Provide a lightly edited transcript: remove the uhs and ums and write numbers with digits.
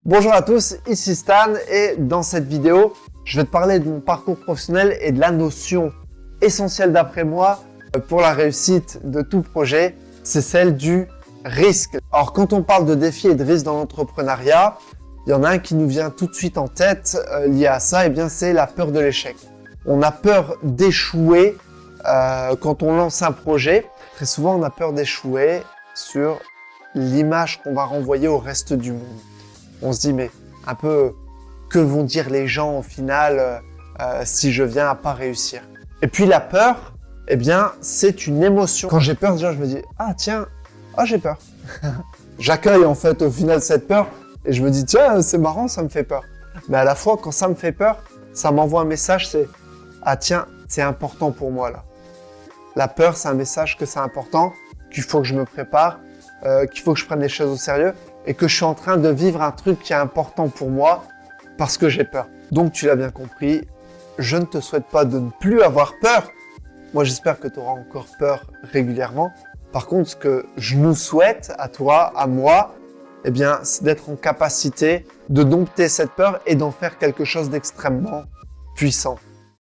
Bonjour à tous, ici Stan et dans cette vidéo, je vais te parler de mon parcours professionnel et de la notion essentielle d'après moi pour la réussite de tout projet, c'est celle du risque. Alors quand on parle de défis et de risques dans l'entrepreneuriat, il y en a un qui nous vient tout de suite en tête lié à ça, et bien c'est la peur de l'échec. On a peur d'échouer quand on lance un projet. Très souvent on a peur d'échouer sur l'image qu'on va renvoyer au reste du monde. On se dit, mais un peu, que vont dire les gens au final si je viens à pas réussir? Et puis la peur, eh bien, c'est une émotion. Quand j'ai peur, déjà, je me dis, ah tiens, j'ai peur. J'accueille en fait au final cette peur et je me dis, tiens, c'est marrant, ça me fait peur. Mais à la fois, quand ça me fait peur, ça m'envoie un message, c'est, ah tiens, c'est important pour moi là. La peur, c'est un message que c'est important, qu'il faut que je me prépare, qu'il faut que je prenne les choses au sérieux et que je suis en train de vivre un truc qui est important pour moi parce que j'ai peur. Donc tu l'as bien compris, je ne te souhaite pas de ne plus avoir peur. Moi j'espère que tu auras encore peur régulièrement. Par contre, ce que je nous souhaite à toi, à moi, eh bien, c'est d'être en capacité de dompter cette peur et d'en faire quelque chose d'extrêmement puissant.